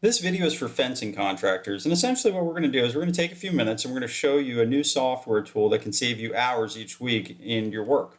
This video is for fencing contractors, and essentially what we're going to do is we're going to take a few minutes and we're going to show you a new software tool that can save you hours each week in your work.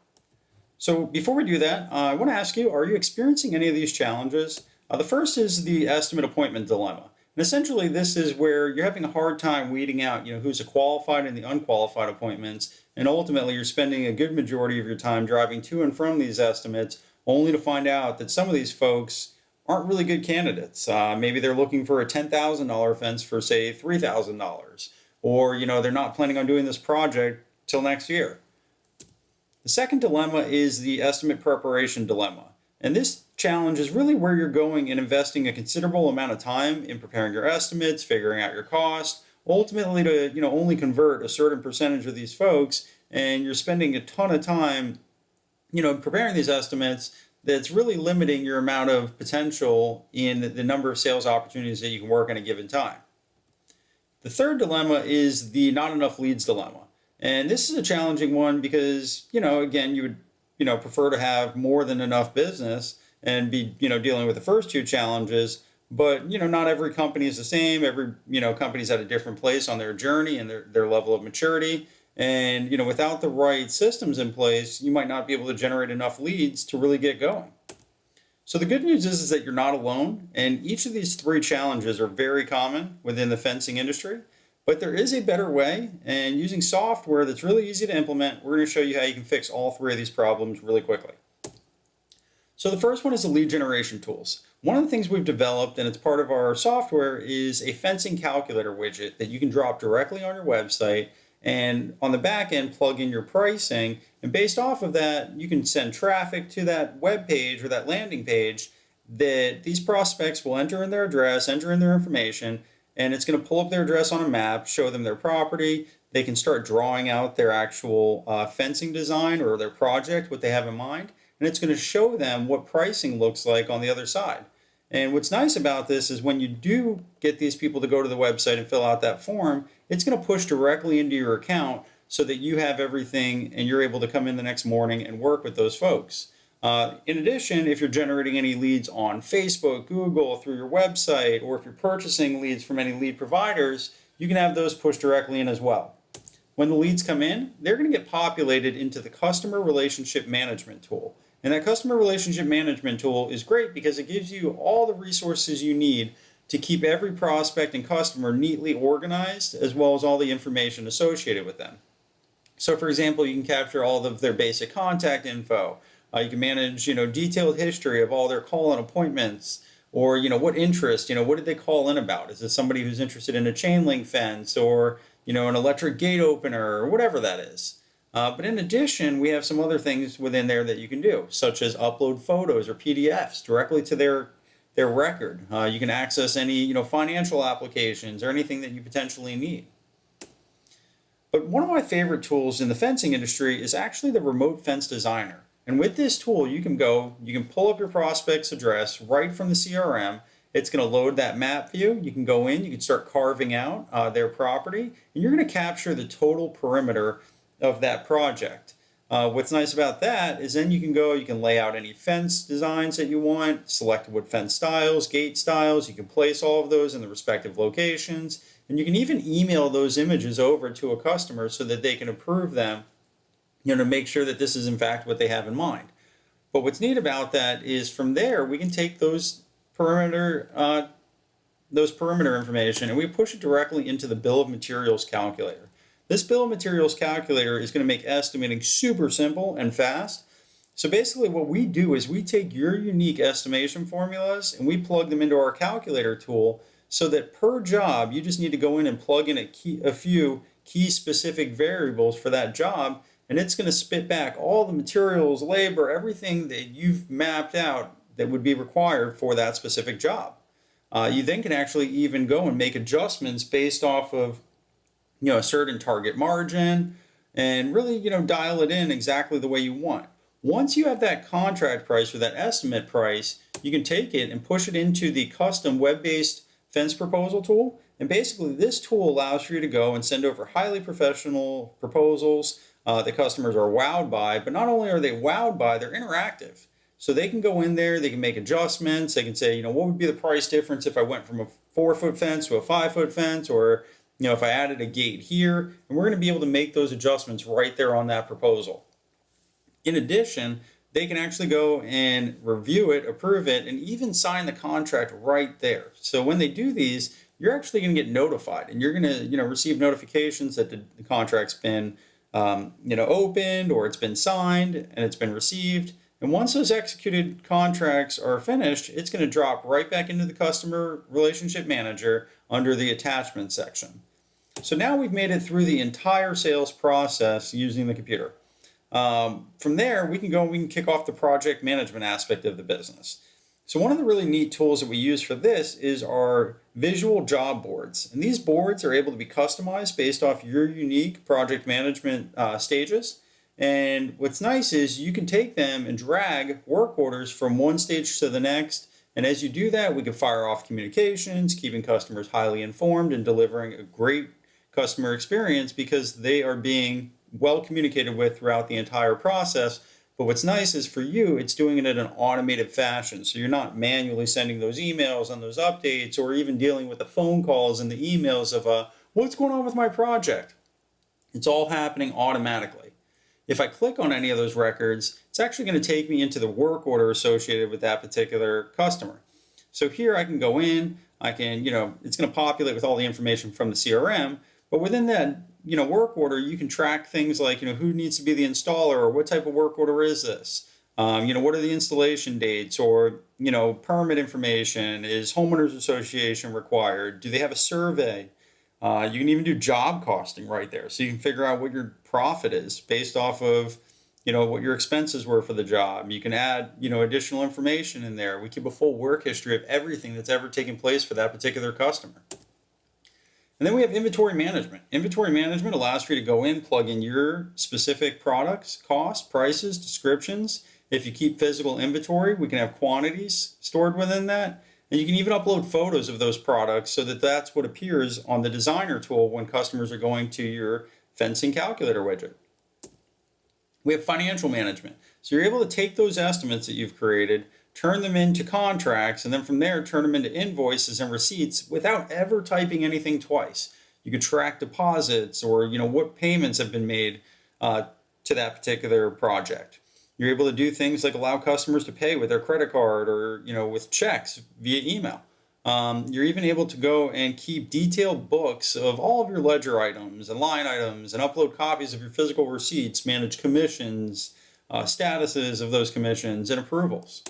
So before we do that, I want to ask you, are you experiencing any of these challenges? The first is the estimate appointment dilemma. And essentially this is where you're having a hard time weeding out, who's a qualified and the unqualified appointments, and ultimately you're spending a good majority of your time driving to and from these estimates only to find out that some of these folks aren't really good candidates. Maybe they're looking for a $10,000 fence for, say, $3,000, or they're not planning on doing this project till next year. The second dilemma is the estimate preparation dilemma. And this challenge is really where you're going and investing a considerable amount of time in preparing your estimates, figuring out your cost, ultimately to only convert a certain percentage of these folks, and you're spending a ton of time preparing these estimates that's really limiting your amount of potential in the number of sales opportunities that you can work in a given time. The third dilemma is the not enough leads dilemma. And this is a challenging one because, again, you would, prefer to have more than enough business and be, dealing with the first two challenges. But, not every company is the same. Every, company's at a different place on their journey and their level of maturity. And, without the right systems in place, you might not be able to generate enough leads to really get going. So the good news is that you're not alone, and each of these three challenges are very common within the fencing industry. But there is a better way, and using software that's really easy to implement, we're going to show you how you can fix all three of these problems really quickly. So the first one is the lead generation tools. One of the things we've developed, and it's part of our software, is a fencing calculator widget that you can drop directly on your website, and on the back end plug in your pricing, and based off of that you can send traffic to that web page or that landing page that these prospects will enter in their address, enter in their information, and it's going to pull up their address on a map, show them their property. They can start drawing out their actual fencing design or their project, what they have in mind, and it's going to show them what pricing looks like on the other side. And what's nice about this is when you do get these people to go to the website and fill out that form, it's going to push directly into your account so that you have everything and you're able to come in the next morning and work with those folks. In addition, if you're generating any leads on Facebook, Google, through your website, or if you're purchasing leads from any lead providers, you can have those pushed directly in as well. When the leads come in, they're going to get populated into the customer relationship management tool. And that customer relationship management tool is great because it gives you all the resources you need to keep every prospect and customer neatly organized, as well as all the information associated with them. So for example, you can capture all of their basic contact info. You can manage, detailed history of all their call-in appointments, or, what interest, what did they call in about? Is it somebody who's interested in a chain link fence or, an electric gate opener or whatever that is? But in addition, we have some other things within there that you can do, such as upload photos or PDFs directly to their record. You can access any financial applications or anything that you potentially need. But one of my favorite tools in the fencing industry is actually the Remote Fence Designer. And with this tool, you can pull up your prospect's address right from the CRM. It's going to load that map view. You can go in, you can start carving out their property, and you're going to capture the total perimeter of that project. What's nice about that is then you can lay out any fence designs that you want, select what fence styles, gate styles, you can place all of those in the respective locations, and you can even email those images over to a customer so that they can approve them, to make sure that this is in fact what they have in mind. But what's neat about that is from there we can take those perimeter information and we push it directly into the bill of materials calculator. This bill of materials calculator is going to make estimating super simple and fast. So basically what we do is we take your unique estimation formulas and we plug them into our calculator tool so that per job, you just need to go in and plug in a few key specific variables for that job, and it's going to spit back all the materials, labor, everything that you've mapped out that would be required for that specific job. You then can actually even go and make adjustments based off of a certain target margin and really, dial it in exactly the way you want. Once you have that contract price or that estimate price, you can take it and push it into the custom web-based fence proposal tool. And basically this tool allows for you to go and send over highly professional proposals that customers are wowed by, but not only are they wowed by, they're interactive. So they can go in there, they can make adjustments. They can say, what would be the price difference if I went from a 4-foot fence to a 5-foot fence, or, if I added a gate here, and we're going to be able to make those adjustments right there on that proposal. In addition, they can actually go and review it, approve it, and even sign the contract right there. So when they do these, you're actually going to get notified, and you're going to, receive notifications that the contract's been, opened, or it's been signed and it's been received. And once those executed contracts are finished, it's going to drop right back into the customer relationship manager under the attachment section. So now we've made it through the entire sales process using the computer. From there, we can kick off the project management aspect of the business. So one of the really neat tools that we use for this is our visual job boards. And these boards are able to be customized based off your unique project management stages. And what's nice is you can take them and drag work orders from one stage to the next. And as you do that, we can fire off communications, keeping customers highly informed and delivering a great customer experience because they are being well communicated with throughout the entire process. But what's nice is for you, it's doing it in an automated fashion. So you're not manually sending those emails and those updates, or even dealing with the phone calls and the emails of what's going on with my project. It's all happening automatically. If I click on any of those records, it's actually going to take me into the work order associated with that particular customer. So here I can go in, it's going to populate with all the information from the CRM, but within that work order, you can track things like, who needs to be the installer, or what type of work order is this? What are the installation dates, or, permit information? Is homeowners association required? Do they have a survey? You can even do job costing right there. So you can figure out what your profit is based off of, what your expenses were for the job. You can add, additional information in there. We keep a full work history of everything that's ever taken place for that particular customer. And then we have inventory management. Inventory management allows for you to go in, plug in your specific products, costs, prices, descriptions. If you keep physical inventory, we can have quantities stored within that. And you can even upload photos of those products so that that's what appears on the designer tool when customers are going to your fencing calculator widget. We have financial management. So you're able to take those estimates that you've created, turn them into contracts, and then from there turn them into invoices and receipts without ever typing anything twice. You could track deposits, or what payments have been made to that particular project. You're able to do things like allow customers to pay with their credit card, or with checks via email. You're even able to go and keep detailed books of all of your ledger items and line items, and upload copies of your physical receipts, manage commissions, statuses of those commissions, and approvals.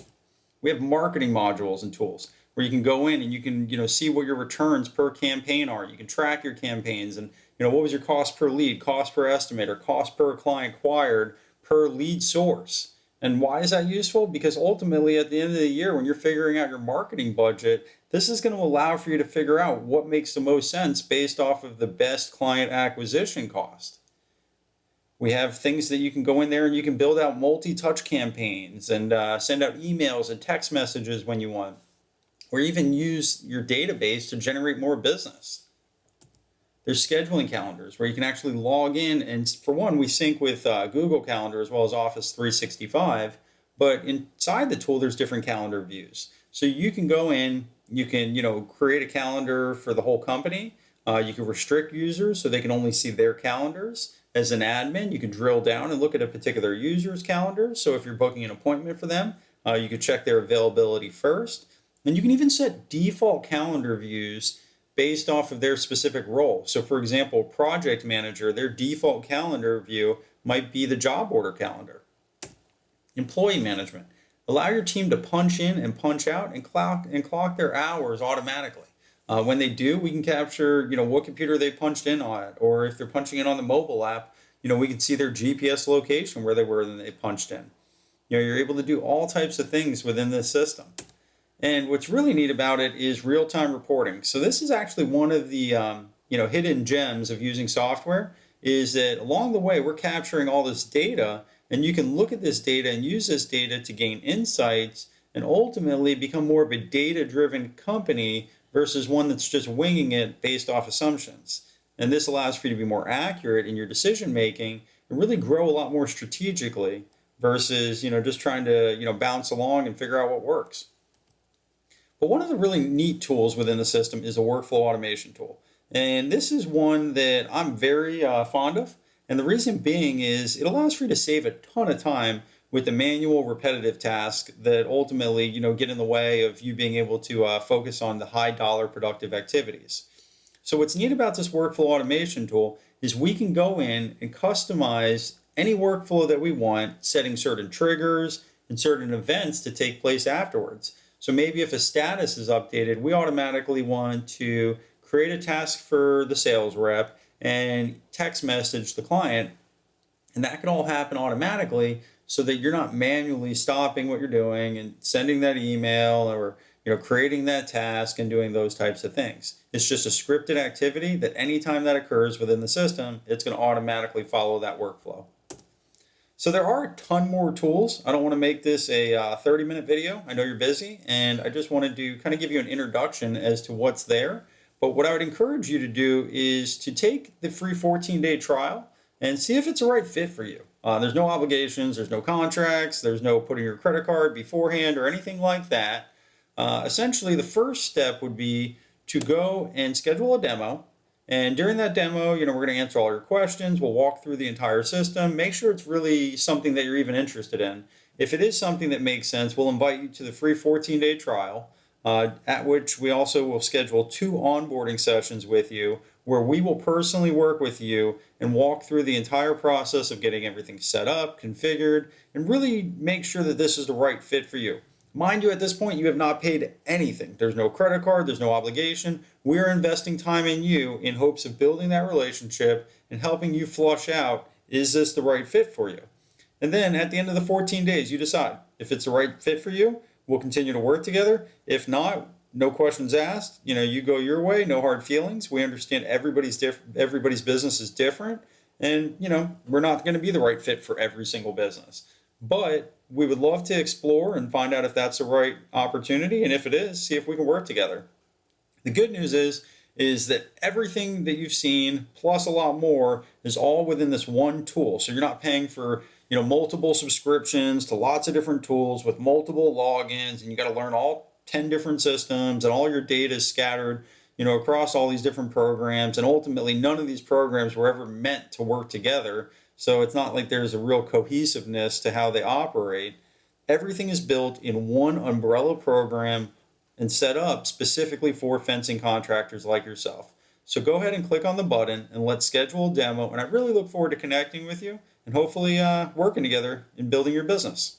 We have marketing modules and tools where you can go in and you can, see what your returns per campaign are. You can track your campaigns and, what was your cost per lead, cost per estimator, cost per client acquired, per lead source. And why is that useful? Because ultimately at the end of the year, when you're figuring out your marketing budget, this is going to allow for you to figure out what makes the most sense based off of the best client acquisition cost. We have things that you can go in there and you can build out multi-touch campaigns and send out emails and text messages when you want, or even use your database to generate more business. There's scheduling calendars where you can actually log in, and for one, we sync with Google Calendar as well as Office 365, but inside the tool, there's different calendar views. So you can go in, you can, create a calendar for the whole company. You can restrict users so they can only see their calendars. As an admin, you can drill down and look at a particular user's calendar. So if you're booking an appointment for them, you can check their availability first. And you can even set default calendar views based off of their specific role. So for example, project manager, their default calendar view might be the job order calendar. Employee management. Allow your team to punch in and punch out and clock their hours automatically. When they do, we can capture, what computer they punched in on, or if they're punching in on the mobile app, we can see their GPS location where they were when they punched in. You're able to do all types of things within this system. And what's really neat about it is real-time reporting. So this is actually one of the, hidden gems of using software, is that along the way, we're capturing all this data, and you can look at this data and use this data to gain insights and ultimately become more of a data-driven company versus one that's just winging it based off assumptions. And this allows for you to be more accurate in your decision making and really grow a lot more strategically versus, just trying to, bounce along and figure out what works. But one of the really neat tools within the system is a workflow automation tool. And this is one that I'm very fond of. And the reason being is it allows for you to save a ton of time with the manual repetitive tasks that ultimately, get in the way of you being able to focus on the high dollar productive activities. So what's neat about this workflow automation tool is we can go in and customize any workflow that we want, setting certain triggers and certain events to take place afterwards. So maybe if a status is updated, we automatically want to create a task for the sales rep and text message the client. And that can all happen automatically so that you're not manually stopping what you're doing and sending that email or creating that task and doing those types of things. It's just a scripted activity that anytime that occurs within the system, it's going to automatically follow that workflow. So there are a ton more tools. I don't want to make this a 30-minute video. I know you're busy, and I just wanted to kind of give you an introduction as to what's there. But what I would encourage you to do is to take the free 14-day trial and see if it's the right fit for you. There's no obligations, there's no contracts, there's no putting your credit card beforehand or anything like that. Essentially, the first step would be to go and schedule a demo. And during that demo, we're going to answer all your questions. We'll walk through the entire system, make sure it's really something that you're even interested in. If it is something that makes sense, we'll invite you to the free 14-day trial, at which we also will schedule 2 onboarding sessions with you where we will personally work with you and walk through the entire process of getting everything set up, configured, and really make sure that this is the right fit for you. Mind you, at this point, you have not paid anything. There's no credit card, there's no obligation. We are investing time in you in hopes of building that relationship and helping you flush out, is this the right fit for you? And then at the end of the 14 days, you decide if it's the right fit for you. We'll continue to work together. If not, no questions asked. You go your way, no hard feelings. We understand everybody's business is different, and we're not going to be the right fit for every single business. But we would love to explore and find out if that's the right opportunity, and if it is, see if we can work together. The good news is that everything that you've seen plus a lot more is all within this one tool. So you're not paying for multiple subscriptions to lots of different tools with multiple logins, and you got to learn all 10 different systems, and all your data is scattered across all these different programs, and ultimately none of these programs were ever meant to work together. So it's not like there's a real cohesiveness to how they operate. Everything is built in one umbrella program and set up specifically for fencing contractors like yourself. So go ahead and click on the button and let's schedule a demo. And I really look forward to connecting with you and hopefully working together in building your business.